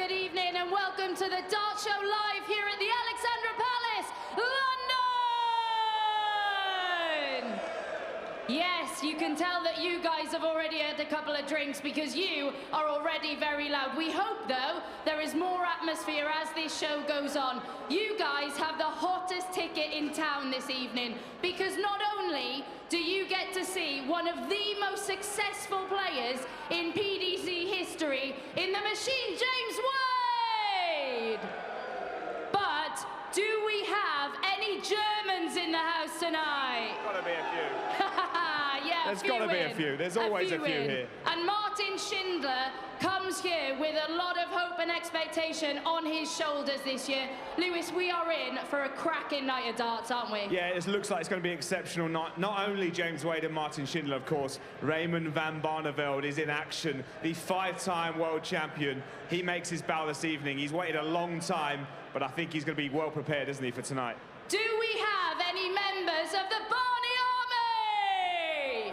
good evening and welcome to the Dart Show live here at the Alexandra Palace, London! Yes, you can tell that you guys have already had a couple of drinks because you are already very loud. We hope, though, there is more atmosphere as this show goes on. You guys have the hottest ticket in town this evening because not only do you get to see one of the most successful players in PDC history in the machine, James Wade, but do we have any Germans in the house tonight? Gotta be a few. Yeah, there's got to be a few. There's always a few here. And Martin Schindler comes here with a lot of hope and expectation on his shoulders this year. Lewis, we are in for a cracking night of darts, aren't we? Yeah, it looks like it's going to be exceptional. Not only James Wade and Martin Schindler, of course, Raymond van Barneveld is in action. The 5-time world champion. He makes his bow this evening. He's waited a long time, but I think he's going to be well prepared, isn't he, for tonight? Do we have any members of the Barney Army?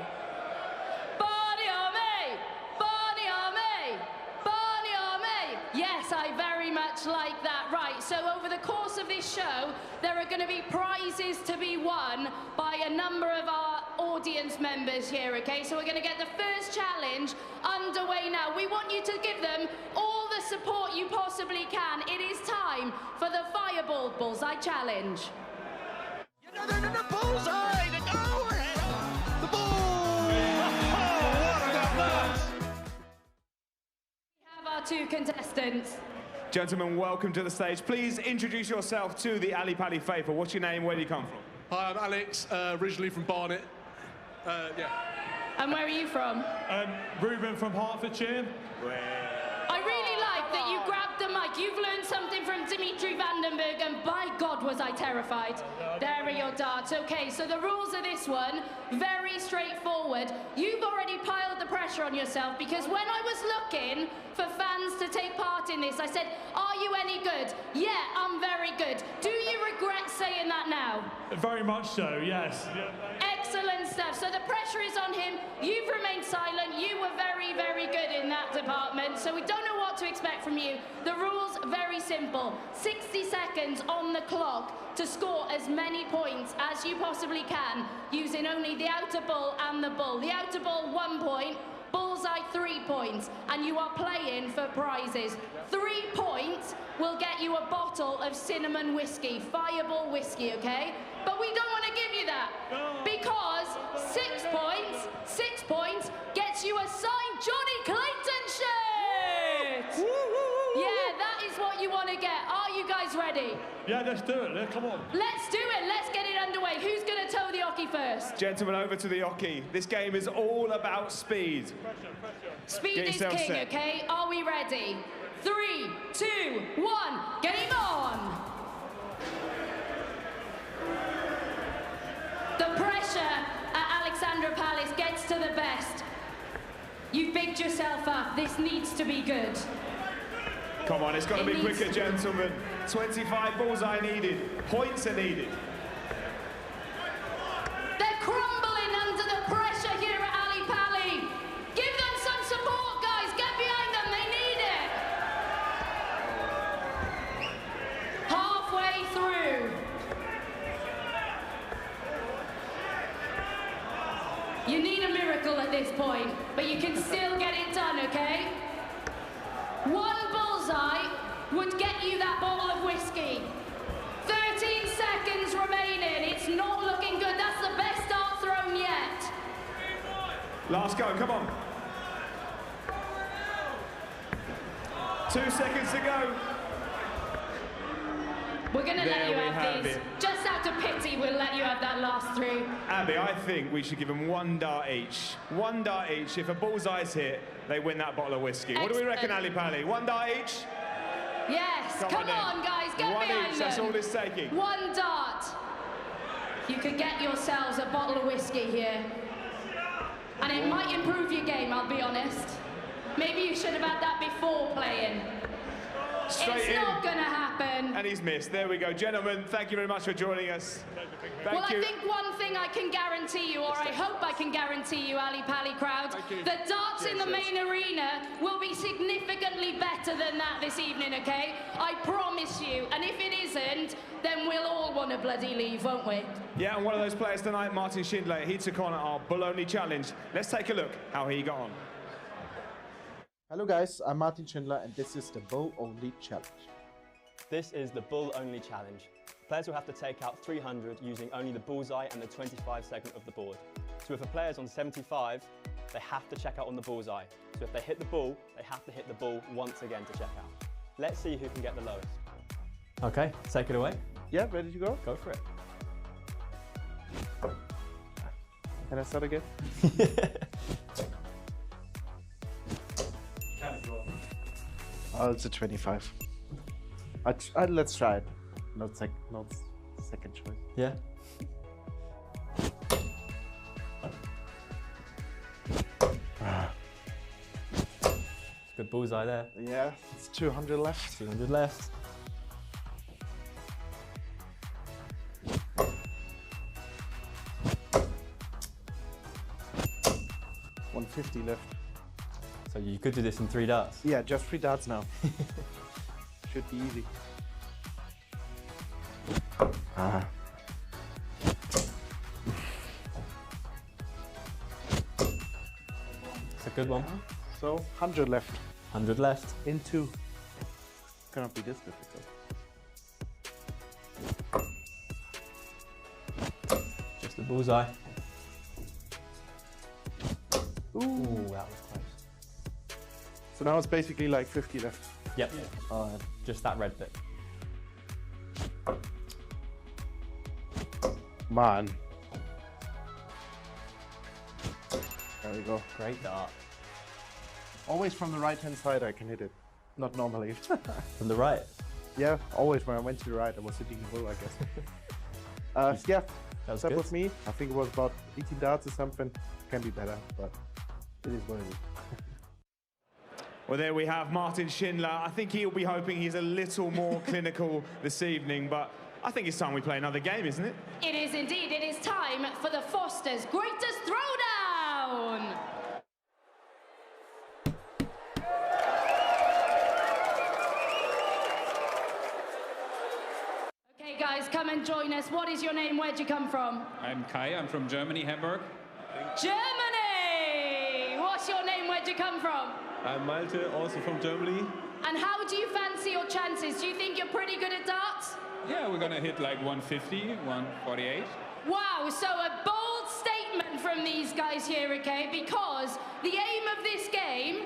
Barney Army! Barney Army! Barney Army! Yes, I very much like that. Right, so over the course of this show, there are going to be prizes to be won by a number of our audience members here, okay? So we're going to get the first challenge underway now. We want you to give them all the support you possibly can. It is time for the Fireball Bullseye Challenge. The bullseye! The goal! The ball! What about that? We have our two contestants. Gentlemen, welcome to the stage. Please introduce yourself to the Ali Paddy faithful. What's your name? Where do you come from? Hi, I'm Alex, originally from Barnet. Yeah. And where are you from? Ruben from Hertfordshire. I really like that you grabbed the mic. You've learned something from Dimitri Vandenberg, and by God was I terrified. There are your darts. Okay, so the rules of this one, very straightforward. You've already piled the pressure on yourself because when I was looking for fans to take part in this, I said, are you any good? Yeah, I'm very good. Do you regret saying that now? Very much so, yes. Excellent stuff. So the pressure is on him. You've remained silent. You were very, very good in that department. So we don't know what to expect from you. The rules, very simple. 60 seconds on the clock to score as many points as you possibly can using only the outer bull and the bull. The outer bull, 1 point. Bullseye, 3 points, and you are playing for prizes. 3 points will get you a bottle of cinnamon whiskey, Fireball whiskey, okay? But we don't want to give you that because 6 points gets you a signed Johnny Clayton shirt. Yeah, that is what you want to get. Are you guys ready? Yeah, let's do it. Come on. Let's do it. Let's get it underway. Who's going to toe the ocky first? Gentlemen, over to the ocky. This game is all about speed. Speed is king, set. okay? Are we ready? 3, 2, 1, game on! The pressure at Alexandra Palace gets to the best. You've bigged yourself up. This needs to be good. Come on, it's got to be quicker, gentlemen. 25 bullseye needed. Points are needed. They're crumbling under the pressure here at Ali Pally. Give them some support, guys. Get behind them. They need it. Halfway through. You need a miracle at this point, but you can still get it done, okay? 1 bullseye would get you that bottle of whiskey. 13 seconds remaining. It's not looking good. That's the best dart thrown yet. Last go, come on. 2 seconds to go. We're going to let you There we have have these. it. Just out of pity, we'll let you have that last 3. Abby, I think we should give them 1 dart each. 1 dart each. If a bullseye's hit, they win that bottle of whiskey. What do we reckon, Ali Pally? 1 dart each? Yes, come on, guys, get 1 behind each, them. that's all it's taking. 1 dart. You could get yourselves a bottle of whiskey here. And it might improve your game, I'll be honest. Maybe you should have had that before playing. Straight it's in. not going to happen. And he's missed. There we go. Gentlemen, thank you very much for joining us. Thank Well, you. I think one thing I can guarantee you, or I hope I can guarantee you, Ali Pally crowd, the darts in the main arena will be significantly better than that this evening, okay? I promise you. And if it isn't, then we'll all want to bloody leave, won't we? Yeah, and one of those players tonight, Martin Schindler, he took on our bull-only challenge. Let's take a look how he got on. Hello guys, I'm Martin Schindler and this is the Bull Only Challenge. This is the Bull Only Challenge. Players will have to take out 300 using only the bullseye and the 25 segment of the board. So if a player's on 75, they have to check out on the bullseye. So if they hit the bull, they have to hit the bull once again to check out. Let's see who can get the lowest. Okay, take it away. Yeah, ready to go? Go for it. Can I start again? Oh, it's a 25. Let's try it. Not second choice. Yeah. Good bullseye there. Yeah, it's 200 left. 200 left. $150 left. So you could do this in 3 darts. Yeah, just 3 darts now. Should be easy. Ah. It's a good one. So 100 left. 100 left. In 2. Cannot be this difficult. Just the bullseye. Ooh. Ooh, that was close. So now it's basically like 50 left. Yep. Just that red bit. Man. There we go. Great dart. Always from the right-hand side I can hit it. Not normally. From the right. Yeah, always when I went to the right I was hitting the bull, I guess. Yeah, That that was me. I think it was about 18 darts or something. Can be better, but it is what it is. Well, there we have Martin Schindler. I think he'll be hoping he's a little more clinical this evening, but I think it's time we play another game, isn't it? It is indeed. It is time for the Foster's Greatest Throwdown. Okay, guys, come and join us. What is your name? Where'd you come from? I'm Kai, I'm from Germany, Hamburg. Germany! What's your name? Where'd you come from? I'm Malte, also from Germany. And how do you fancy your chances? Do you think you're pretty good at darts? Yeah, we're gonna hit like 150, 148. Wow, so a bold statement from these guys here, okay? Because the aim of this game,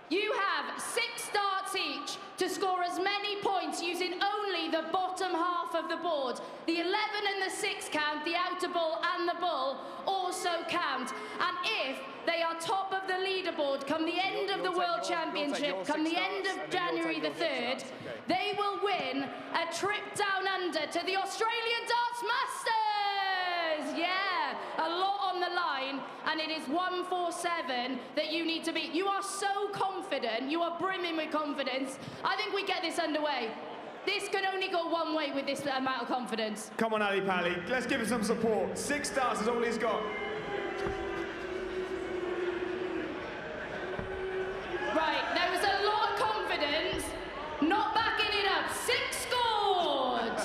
you have 6 darts each to score as many points using only the bottom half of the board. The 11 and the 6 count, the outer bull and the bull also count. And if they are top of the leaderboard come the end of the World Championship, come the end of January the 3rd, they will win a trip down under to the Australian Darts Masters! Yeah, a lot on the line, and it is 147 that you need to beat. You are so confident, you are brimming with confidence. I think we get this underway. This can only go one way with this amount of confidence. Come on, Ali Pally, let's give him some support. 6 darts is all he's got. Right, there was a lot of confidence, not backing it up. 6 scored.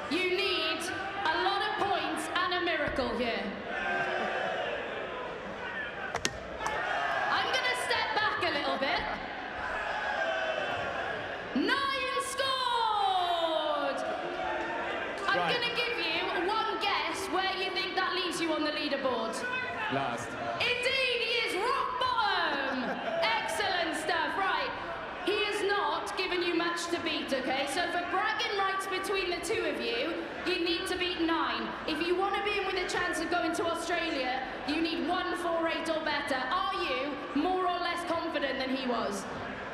You need a lot of points and a miracle here. I'm gonna step back a little bit. 9 scored. I'm Right. gonna give you one guess where you think that leaves you on the leaderboard. Last. Indeed, he is rock bottom. Excellent stuff. Right, he has not given you much to beat, okay? So for bragging rights between the two of you, you need to beat 9. If you want to be in with a chance of going to Australia, you need 148 or better. Are you more or less confident than he was?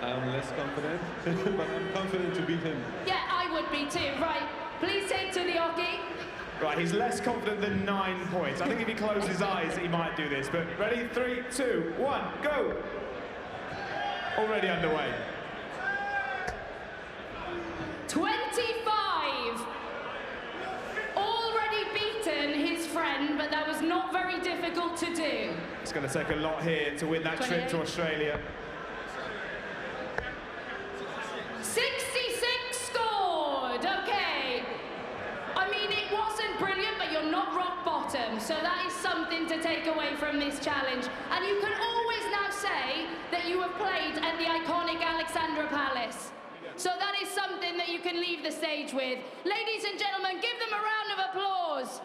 I'm less confident, but I'm confident to beat him. Yeah, I would be too. Right, please take to the hockey. Right, he's less confident than 9 points. I think if he closed his eyes, he might do this. But ready? 3, 2, 1, go! already underway. 25. Already beaten his friend, but that was not very difficult to do. It's going to take a lot here to win that 28. trip to Australia. 66 scored. Okay. I mean, it wasn't brilliant, but you're not rock bottom. So that is something to take away from this challenge. And you can always now say that you have played at the iconic Alexandra Palace. So that is something that you can leave the stage with. Ladies and gentlemen, give them a round of applause.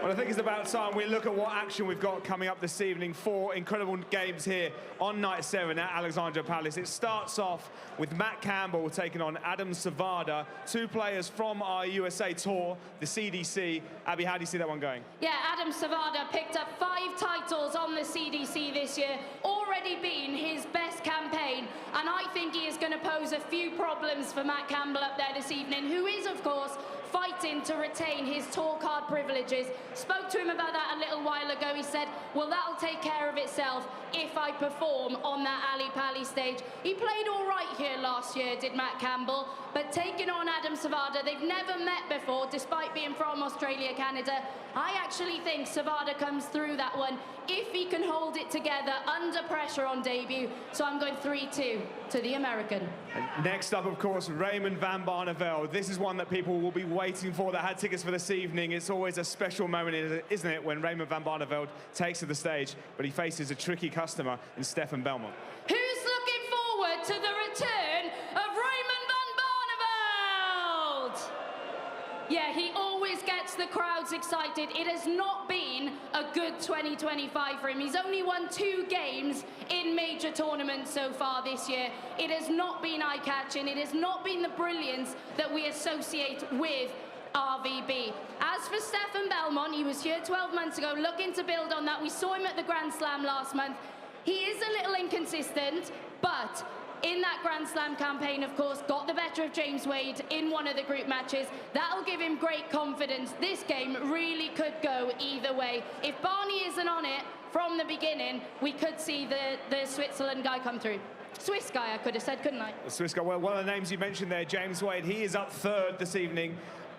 Well, I think it's about time we look at what action we've got coming up this evening. 4 incredible games here on night 7 at Alexandra Palace. It starts off with Matt Campbell taking on Adam Savada, 2 players from our USA tour, the CDC. Abby, how do you see that one going? Yeah, Adam Savada picked up 5 titles on the CDC this year, already been his best campaign, and I think he is going to pose a few problems for Matt Campbell up there this evening, who is, of course, fighting to retain his tour card privileges. Spoke to him about that a little while ago. He said, well, that'll take care of itself if I perform on that Ali Pali stage. He played all right here last year, did Matt Campbell, but taking on Adam Savada, they've never met before, despite being from Australia, Canada. I actually think Savada comes through that one if he can hold it together under pressure on debut. So I'm going 3-2 to the American. And next up, of course, Raymond van Barneveld. This is one that people will be waiting for that had tickets for this evening. It's always a special moment, isn't it, when Raymond van Barneveld takes to the stage, but he faces a tricky customer in Stefan Belmont. Who's looking forward to the return of Raymond van Barneveld? Yeah, he always gets the crowds excited. It has not been a good 2025 for him. He's only won 2 games in major tournaments so far this year. It has not been eye-catching. It has not been the brilliance that we associate with RVB. As for Stefan Belmont, he was here 12 months ago looking to build on that. We saw him at the Grand Slam last month. He is a little inconsistent, but in that Grand Slam campaign, of course, got the better of James Wade in one of the group matches. That'll give him great confidence. This game really could go either way. If Barney isn't on it from the beginning, we could see the Switzerland guy come through. Swiss guy, I could have said, couldn't I? The Swiss guy, well, one of the names you mentioned there, James Wade, he is up 3rd this evening.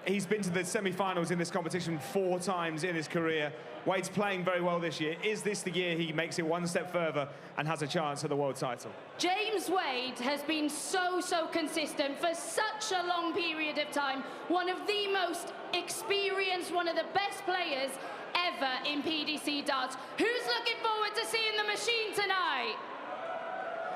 He's been to the semi-finals in this competition 4 times in his career. Wade's playing very well this year. Is this the year he makes it one step further and has a chance at the world title? James Wade has been so consistent for such a long period of time. One of the most experienced, one of the best players ever in PDC darts. Who's looking forward to seeing the machine tonight?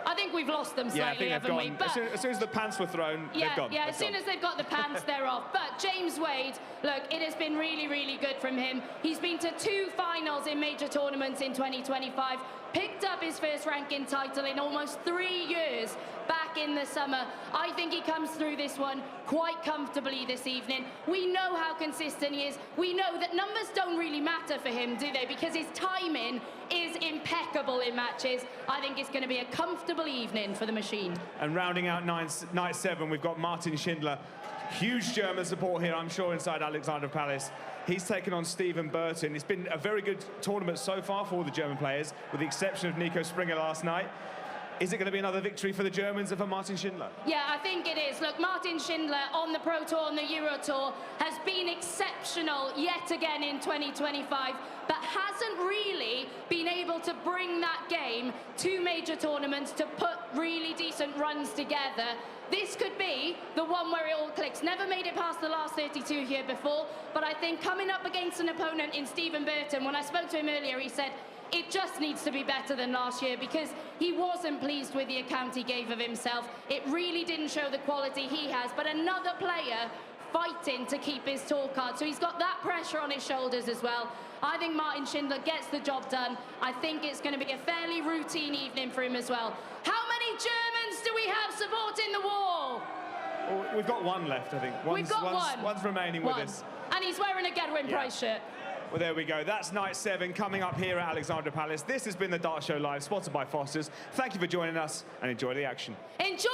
I think we've lost them slightly, haven't we? But as soon as the pants were thrown, they've gone. Yeah, as soon as they've got the pants, they're off. But James Wade, look, it has been really good from him. He's been to 2 finals in major tournaments in 2025, picked up his first ranking title in almost 3 years back in the summer. I think he comes through this one quite comfortably this evening. We know how consistent he is. We know that numbers don't really matter for him, do they? Because his timing is impeccable in matches. I think it's going to be a comfortable evening for the machine. And rounding out night 7, we've got Martin Schindler. Huge German support here, I'm sure, inside Alexandra Palace. He's taken on Stephen Burton. It's been a very good tournament so far for the German players, with the exception of Nico Springer last night. Is it going to be another victory for the Germans and for Martin Schindler? Yeah, I think it is. Look, Martin Schindler on the Pro Tour and the Euro Tour has been exceptional yet again in 2025, but hasn't really been able to bring that game to major tournaments to put really decent runs together. This could be the one where it all clicks. Never made it past the last 32 here before, but I think coming up against an opponent in Stephen Burton, when I spoke to him earlier, he said, it just needs to be better than last year because he wasn't pleased with the account he gave of himself. It really didn't show the quality he has, but another player fighting to keep his tour card. So he's got that pressure on his shoulders as well. I think Martin Schindler gets the job done. I think it's going to be a fairly routine evening for him as well. How many Germans do we have supporting the wall? Well, we've got 1 left, I think. One's remaining with us. And he's wearing a Gerwin Price shirt. Well, there we go. That's night 7 coming up here at Alexandra Palace. This has been the Dart Show Live, sponsored by Foster's. Thank you for joining us and enjoy the action. Enjoy